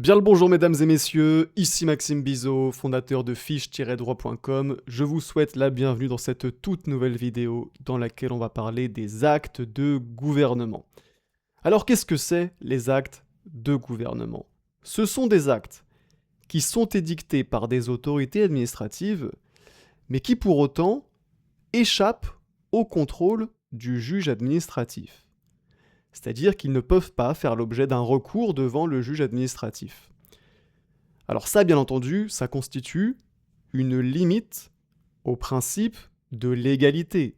Bien le bonjour mesdames et messieurs, ici Maxime Bizot, fondateur de fiche-droit.com. Je vous souhaite la bienvenue dans cette toute nouvelle vidéo dans laquelle on va parler des actes de gouvernement. Alors qu'est-ce que c'est les actes de gouvernement? Ce sont des actes qui sont édictés par des autorités administratives, mais qui pour autant échappent au contrôle du juge administratif. C'est-à-dire qu'ils ne peuvent pas faire l'objet d'un recours devant le juge administratif. Alors ça, bien entendu, ça constitue une limite au principe de légalité.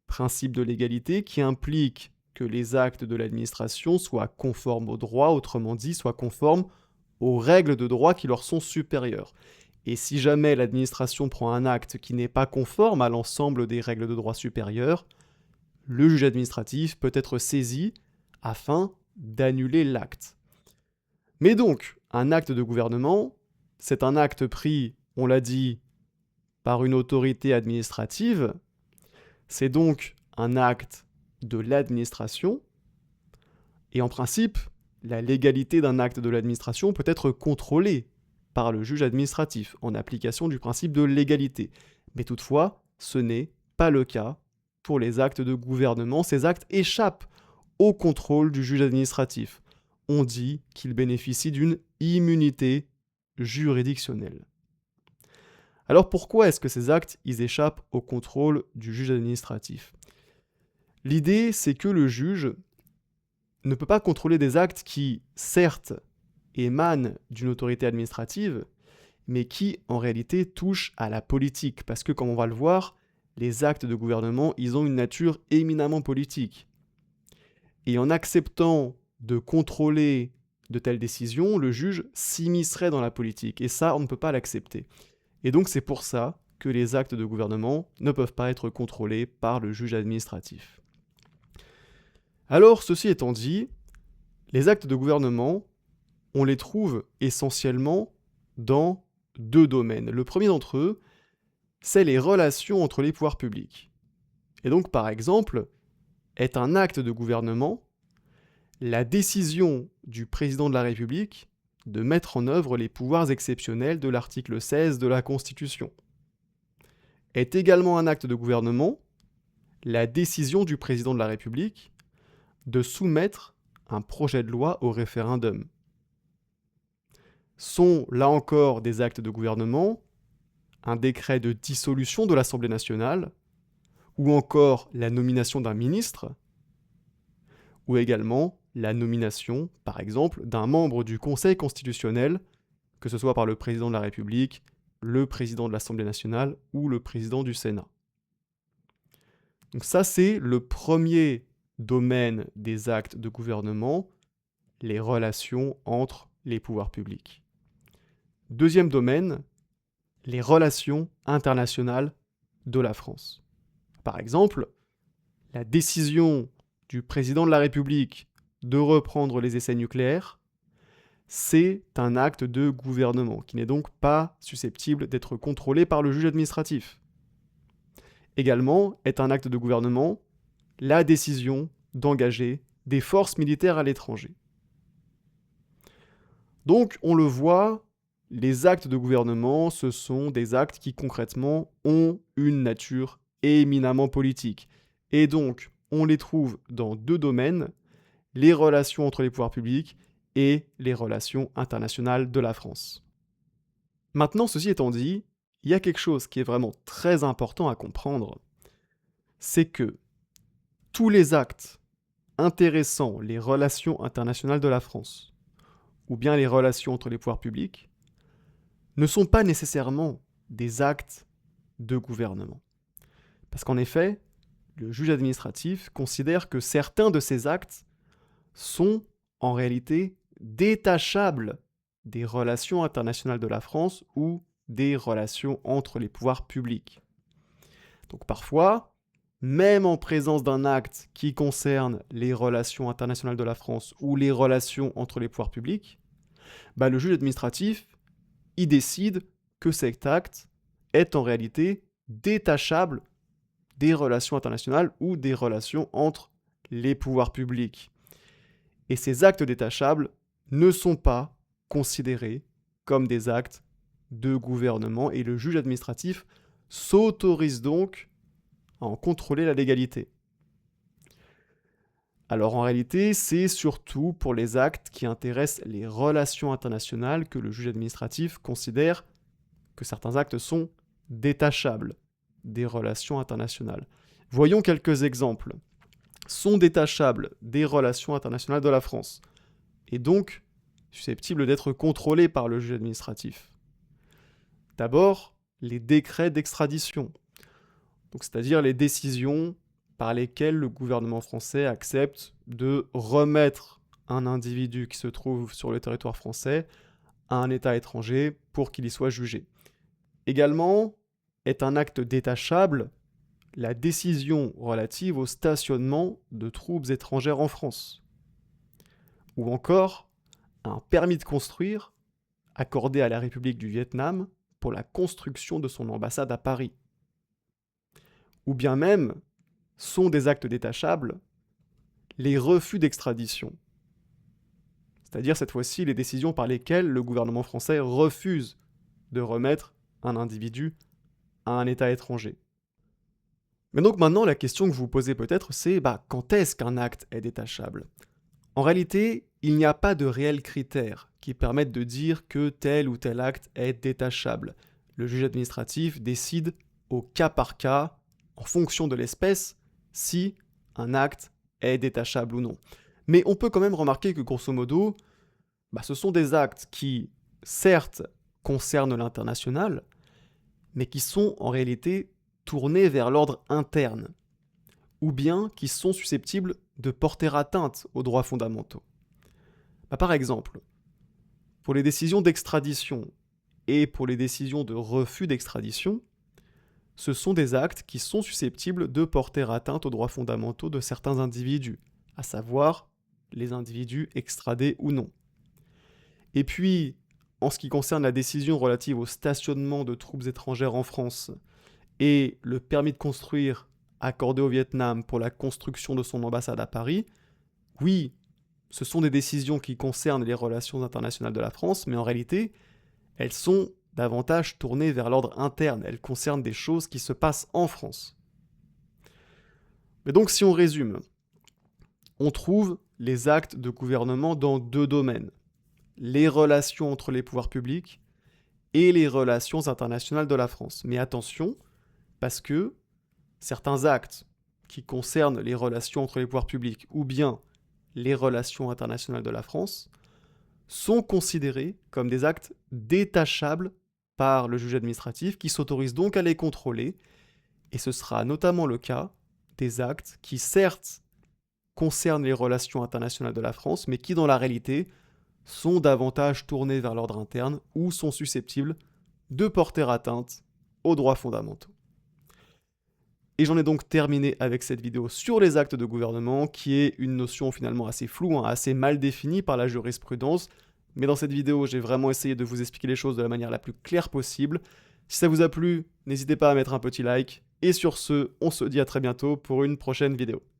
Principe de légalité qui implique que les actes de l'administration soient conformes au droit, autrement dit, soient conformes aux règles de droit qui leur sont supérieures. Et si jamais l'administration prend un acte qui n'est pas conforme à l'ensemble des règles de droit supérieures, le juge administratif peut être saisi afin d'annuler l'acte. Mais donc, un acte de gouvernement, c'est un acte pris, on l'a dit, par une autorité administrative, c'est donc un acte de l'administration, et en principe, la légalité d'un acte de l'administration peut être contrôlée par le juge administratif, en application du principe de légalité. Mais toutefois, ce n'est pas le cas pour les actes de gouvernement. Ces actes échappent au contrôle du juge administratif. On dit qu'ils bénéficient d'une immunité juridictionnelle. Alors pourquoi est-ce que ces actes échappent au contrôle du juge administratif? L'idée, c'est que le juge ne peut pas contrôler des actes qui, certes, émanent d'une autorité administrative, mais qui, en réalité, touchent à la politique. Parce que, comme on va le voir, les actes de gouvernement, ils ont une nature éminemment politique. Et en acceptant de contrôler de telles décisions, le juge s'immiscerait dans la politique. Et ça, on ne peut pas l'accepter. Et donc c'est pour ça que les actes de gouvernement ne peuvent pas être contrôlés par le juge administratif. Alors, ceci étant dit, les actes de gouvernement, on les trouve essentiellement dans deux domaines. Le premier d'entre eux, c'est les relations entre les pouvoirs publics. Et donc, par exemple, est un acte de gouvernement la décision du président de la République de mettre en œuvre les pouvoirs exceptionnels de l'article 16 de la Constitution. Est également un acte de gouvernement la décision du président de la République de soumettre un projet de loi au référendum. Sont là encore des actes de gouvernement un décret de dissolution de l'Assemblée nationale ou encore la nomination d'un ministre ou également la nomination, par exemple, d'un membre du Conseil constitutionnel, que ce soit par le président de la République, le président de l'Assemblée nationale ou le président du Sénat. Donc ça, c'est le premier domaine des actes de gouvernement, les relations entre les pouvoirs publics. Deuxième domaine, les relations internationales de la France. Par exemple, la décision du président de la République de reprendre les essais nucléaires, c'est un acte de gouvernement qui n'est donc pas susceptible d'être contrôlé par le juge administratif. Également est un acte de gouvernement la décision d'engager des forces militaires à l'étranger. Donc, on le voit, les actes de gouvernement, ce sont des actes qui concrètement ont une nature éminemment politique. Et donc, on les trouve dans deux domaines, les relations entre les pouvoirs publics et les relations internationales de la France. Maintenant, ceci étant dit, il y a quelque chose qui est vraiment très important à comprendre, c'est que tous les actes intéressant les relations internationales de la France, ou bien les relations entre les pouvoirs publics, ne sont pas nécessairement des actes de gouvernement. Parce qu'en effet, le juge administratif considère que certains de ces actes sont en réalité détachables des relations internationales de la France ou des relations entre les pouvoirs publics. Donc parfois, même en présence d'un acte qui concerne les relations internationales de la France ou les relations entre les pouvoirs publics, le juge administratif y décide que cet acte est en réalité détachable des relations internationales ou des relations entre les pouvoirs publics. Et ces actes détachables ne sont pas considérés comme des actes de gouvernement et le juge administratif s'autorise donc à en contrôler la légalité. Alors en réalité, c'est surtout pour les actes qui intéressent les relations internationales que le juge administratif considère que certains actes sont détachables des relations internationales. Voyons quelques exemples. Sont détachables des relations internationales de la France et donc susceptibles d'être contrôlés par le juge administratif. D'abord, les décrets d'extradition, c'est-à-dire les décisions par lesquelles le gouvernement français accepte de remettre un individu qui se trouve sur le territoire français à un État étranger pour qu'il y soit jugé. Également, est un acte détachable la décision relative au stationnement de troupes étrangères en France. Ou encore, un permis de construire accordé à la République du Vietnam pour la construction de son ambassade à Paris. Ou bien même, sont des actes détachables les refus d'extradition. C'est-à-dire cette fois-ci les décisions par lesquelles le gouvernement français refuse de remettre un individu à un État étranger. Mais donc maintenant, la question que vous vous posez peut-être, c'est quand est-ce qu'un acte est détachable? En réalité, il n'y a pas de réels critères qui permettent de dire que tel ou tel acte est détachable. Le juge administratif décide au cas par cas, en fonction de l'espèce, si un acte est détachable ou non. Mais on peut quand même remarquer que grosso modo, ce sont des actes qui, certes, concernent l'international, mais qui sont en réalité tournés vers l'ordre interne, ou bien qui sont susceptibles de porter atteinte aux droits fondamentaux. Par exemple, pour les décisions d'extradition et pour les décisions de refus d'extradition, ce sont des actes qui sont susceptibles de porter atteinte aux droits fondamentaux de certains individus, à savoir les individus extradés ou non. Et puis, en ce qui concerne la décision relative au stationnement de troupes étrangères en France et le permis de construire accordé au Vietnam pour la construction de son ambassade à Paris, oui, ce sont des décisions qui concernent les relations internationales de la France, mais en réalité, elles sont davantage tournées vers l'ordre interne. Elles concernent des choses qui se passent en France. Mais donc, si on résume, on trouve les actes de gouvernement dans deux domaines. Les relations entre les pouvoirs publics et les relations internationales de la France. Mais attention, parce que certains actes qui concernent les relations entre les pouvoirs publics ou bien les relations internationales de la France sont considérés comme des actes détachables par le juge administratif qui s'autorise donc à les contrôler, et ce sera notamment le cas des actes qui certes concernent les relations internationales de la France, mais qui dans la réalité sont davantage tournés vers l'ordre interne ou sont susceptibles de porter atteinte aux droits fondamentaux. Et j'en ai donc terminé avec cette vidéo sur les actes de gouvernement, qui est une notion finalement assez floue, assez mal définie par la jurisprudence. Mais dans cette vidéo, j'ai vraiment essayé de vous expliquer les choses de la manière la plus claire possible. Si ça vous a plu, n'hésitez pas à mettre un petit like. Et sur ce, on se dit à très bientôt pour une prochaine vidéo.